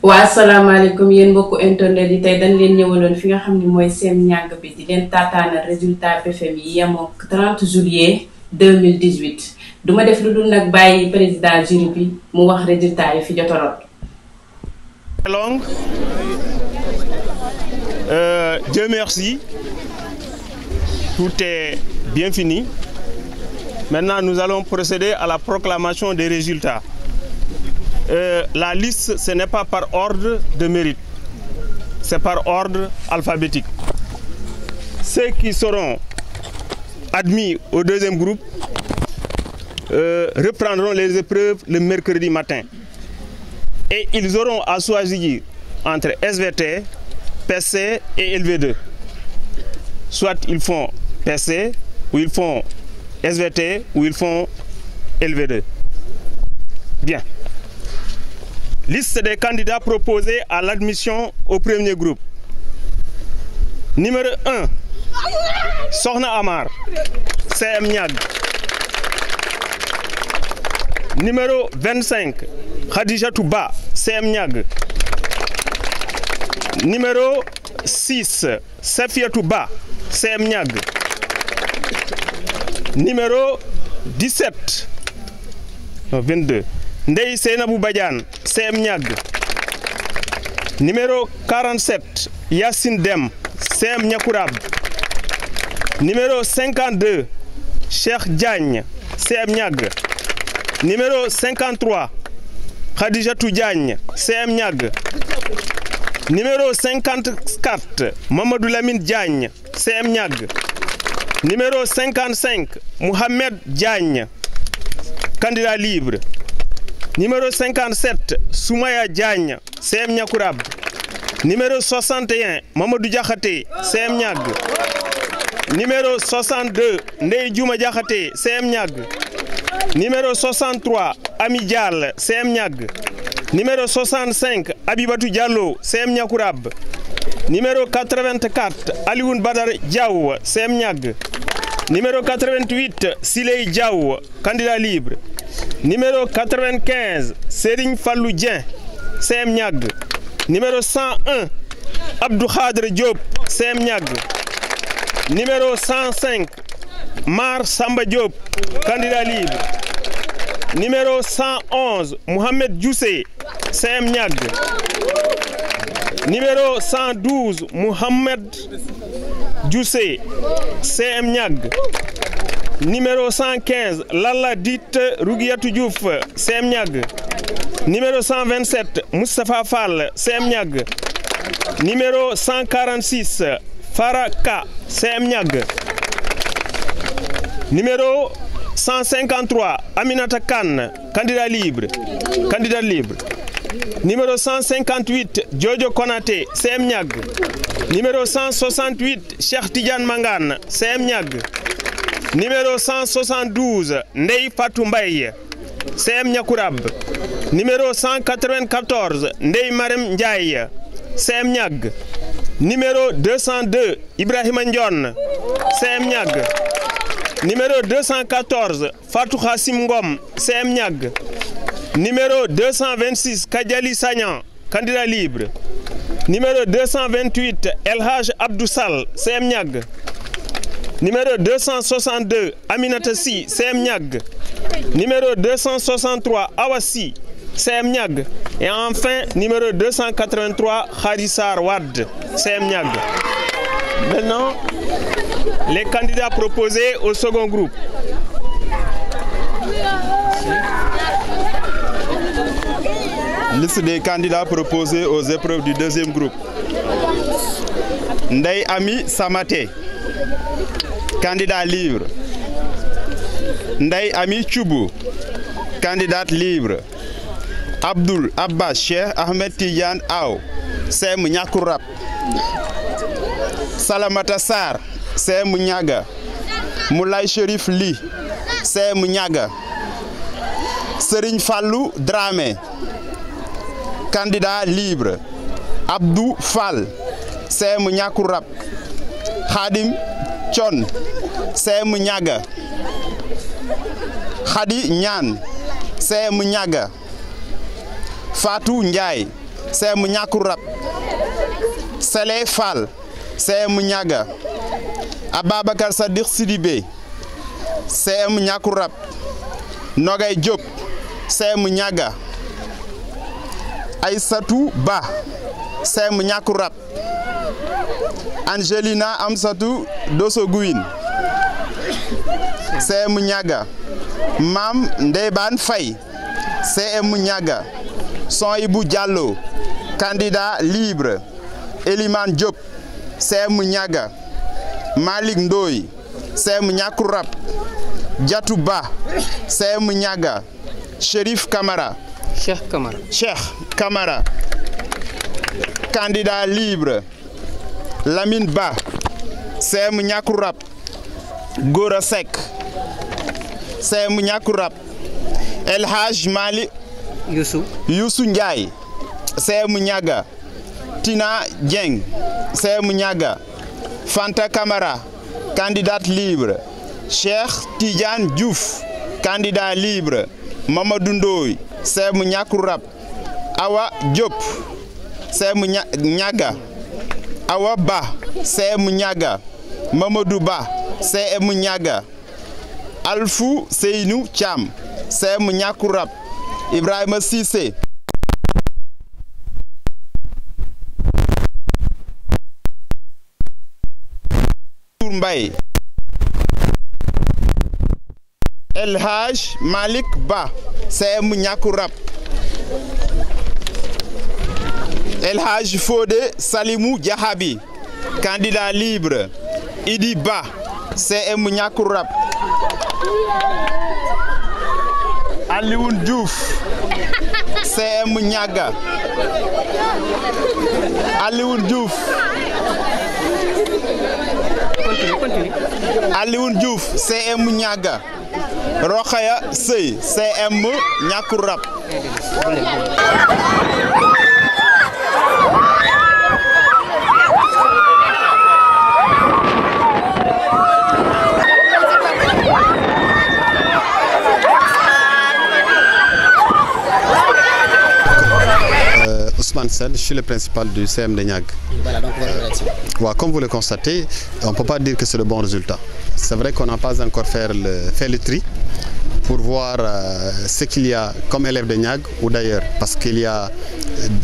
waa asalaamaaleykum yéen mbokku internet yi tey dañ leen ñëwaloon fi nga xam ne mooy seen ñàng bi di leen taataana résultat BFEM yi yemoo 30 juillet 2018 duma def lu dul nag bàyyi président jury bi mu wax résultat yi fi jotoroon. Dieu merci, tout est bien fini. Maintenant, nous allons procéder à la proclamation des résultats. La liste, ce n'est pas par ordre de mérite, c'est par ordre alphabétique. Ceux qui seront admis au deuxième groupe reprendront les épreuves le mercredi matin. Et ils auront à choisir entre SVT, PC et LV2. Soit ils font PC, ou ils font SVT, ou ils font LV2. Bien. Liste des candidats proposés à l'admission au premier groupe. Numéro 1, Sokhna Amar, CM Niag. Numéro 25, Khadijatou Ba, CM Niag. Numéro 6, Safiatou Ba, CM Niag. Numéro 17, 22, Ndeye Seynabou Badiane, CM Niag. Numéro 47, Yassine Dem, CM Niakourab. Numéro 52, Cheikh Diagne, CM Niag. Numéro 53, Khadijatou Diagne, CM Niag. Numéro 54, Mamadou Lamine Diagne, CM Niag. Numéro 55, Mohamed Diagne, candidat libre. Numéro 57, Soumaya Diagne, CM Niakourab. Numéro 61, Mamadou Diakhaté, CM Niag. Numéro 62, Ndeye Djouma Diakhaté, CM Niag. Numéro 63, Ami Dial, CM Niag. Numéro 65, Abibatou Diallo, CM Niakourab. Numéro 84, Alioune Badar Diaw, CM Niag. Numéro 88, Siley Diaw, candidat libre. Numéro 95, Serigne Fallou Dien, CM Niag. Numéro 101, Abdou Khadre Diop, CM Niag. Numéro 105, Mar Samba Diop, candidat libre. Numéro 111, Mohamed Djoussé, CM Niag. Numéro 112, Mohamed Djoussé, CM Niag. Numéro 115, Lalla Dit Rougiatou Diouf, CM Niag. Numéro 127, Moustapha Fall, CM Niag. Numéro 146, Faraka, CM Niag. Numéro 153, Aminata Khan, candidat libre. Numéro 158, Jojo Konaté, CM Niag. Numéro 168, Cheikh Tidiane Mangane, CM Niag. Numéro 172, Ndeye Fatou Mbaye, CM Niakourab. Numéro 194, Ndeye Marem Ndiaye, CM Niag. Numéro 202, Ibrahima Ndione, CM Niag. Numéro 214, Fatou Khassim Ngom, CM Niag. Numéro 226, Kadjali Sagnan, candidat libre. Numéro 228, El Hadj Abdou Sall, CM Niag. Numéro 262, Aminata Si, CM Niag. Numéro 263, Awassi, CM Niag. Et enfin, numéro 283, Kharissar Wad, CM Niag. Maintenant, les candidats proposés au second groupe. Liste des candidats proposés aux épreuves du deuxième groupe. Ndeye Ami Samaté, candidat libre. Ndeye Ami Choubou, candidate libre. Abdoul Abbas Cheikh Ahmed Tidiane Aw, CM Niakourab. Salamata Sarr, CM Niaga. Moulay Cherif Li, CM Niaga. Serigne Fallou Dramé, candidat libre. Abdou Fall, CM Niakourab. Khadim Thion, CM Niaga. Khadi Niane, CM Niaga. Fatou Ndiaye, CM Nyakurap, Saleh Fall, CM Nyaga, Ababakar Sadir Sidibé, CM Nyakurap, Nogay Diop, CM Nyaga, Aïssatou Ba, CM Nyakurap, Angelina Amsatou Dosogouine, CM Nyaga, Mam Ndeban Faye, CM Nyaga, Soibou Diallo, candidat libre, Eliman Diop, CM Nyaga, Malik Ndoye, CM Nyakurap, Diatouba, CM Nyaga, Chérif Kamara, Cheikh Kamara, candidat libre, Lamine Ba, CM Nyakurap, Gora Sek, CM Nyakurap, El Haj Mali Youssou Ndiaye, CM Nyaga, Tina Dieng, CM Nyaga, Fanta Kamara, candidate libre, Cheikh Tidiane Diouf, candidat libre, Mamadou Ndoye, CM Nyakurap, Awa Diop, CM Nyaga, Awa Ba, CM Nyaga, Mamadou Ba, CM Nyaga, Alfou Seynou Thiam, CM Nyakurap, Ibrahima Cissé, Mbaye, El Haj Malik Ba, CM Nyakurap, El Haj Fodé Salimou Diahabi, candidat libre, Idi Ba, CM Nyakurap, Alioune Diouf, CM Nyaga, Alioune Diouf, Alioune Diouf, CM Nyaga, Rokhaya Sey, CM Nyakurap. Ousmane Sène, je suis le principal du CM de Niag. Voilà, donc comme vous le constatez, on ne peut pas dire que c'est le bon résultat. C'est vrai qu'on n'a pas encore fait le tri pour voir ce qu'il y a comme élèves de Niag ou d'ailleurs, parce qu'il y a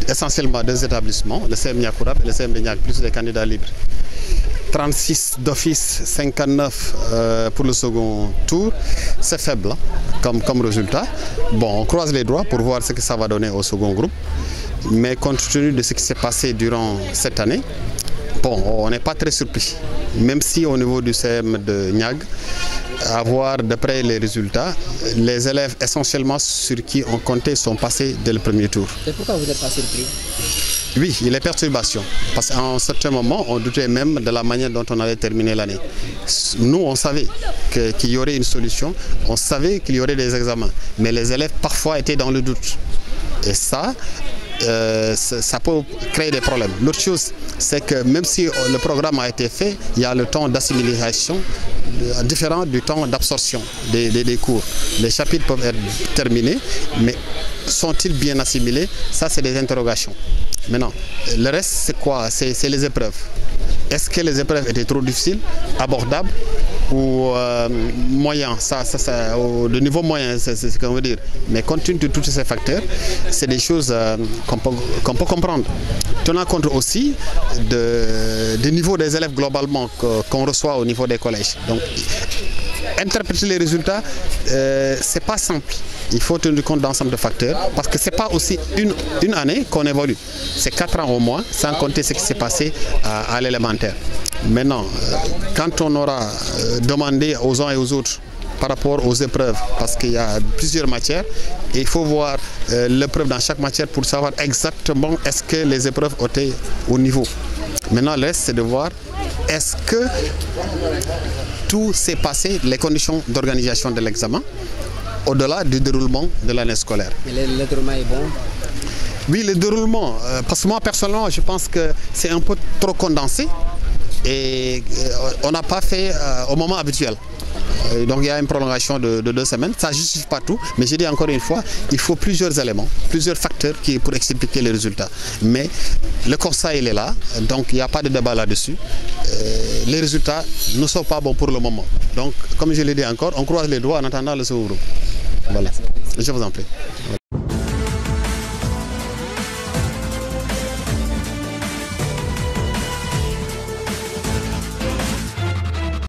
essentiellement deux établissements, le CM Nyakurap et le CM de Niag, plus des candidats libres. 36 d'office, 59 pour le second tour, c'est faible hein, comme résultat. Bon, on croise les doigts pour voir ce que ça va donner au second groupe. Mais compte tenu de ce qui s'est passé durant cette année, bon, on n'est pas très surpris. Même si au niveau du CM de Niag, à voir de près les résultats, les élèves essentiellement sur qui on comptait sont passés dès le premier tour. Et pourquoi vous n'êtes pas surpris? Oui, il y a les perturbations. Parce qu'à un certain moment, on doutait même de la manière dont on allait terminer l'année. Nous, on savait qu'il y aurait une solution, on savait qu'il y aurait des examens. Mais les élèves, parfois, étaient dans le doute. Et ça peut créer des problèmes. L'autre chose, c'est que même si le programme a été fait, il y a le temps d'assimilation différent du temps d'absorption des cours. Les chapitres peuvent être terminés, mais sont-ils bien assimilés? Ça, c'est des interrogations. Maintenant, le reste, c'est quoi? C'est les épreuves. Est-ce que les épreuves étaient trop difficiles, abordables ou moyens? De niveau moyen, c'est ce qu'on veut dire. Mais compte tenu de tous ces facteurs, c'est des choses qu'on peut comprendre. Tenant compte aussi du niveau des élèves globalement qu'on reçoit au niveau des collèges. Donc, interpréter les résultats, c'est pas simple. Il faut tenir compte d'ensemble de facteurs parce que c'est pas aussi une année qu'on évolue. C'est 4 ans au moins, sans compter ce qui s'est passé à l'élémentaire. Maintenant, quand on aura demandé aux uns et aux autres par rapport aux épreuves, parce qu'il y a plusieurs matières, et il faut voir l'épreuve dans chaque matière pour savoir exactement est-ce que les épreuves étaient au niveau. Maintenant, le reste, c'est de voir est-ce que tout s'est passé, les conditions d'organisation de l'examen, au-delà du déroulement de l'année scolaire. Mais le déroulement est bon? Oui, le déroulement, parce que moi personnellement, je pense que c'est un peu trop condensé et on n'a pas fait au moment habituel. Donc il y a une prolongation de 2 semaines. Ça ne justifie pas tout, mais je dis encore une fois, il faut plusieurs éléments, plusieurs facteurs pour expliquer les résultats. Mais le constat, il est là, donc il n'y a pas de débat là-dessus. Les résultats ne sont pas bons pour le moment. Donc, comme je l'ai dit encore, on croise les doigts en attendant le second groupe. Voilà, je vous en prie. Voilà.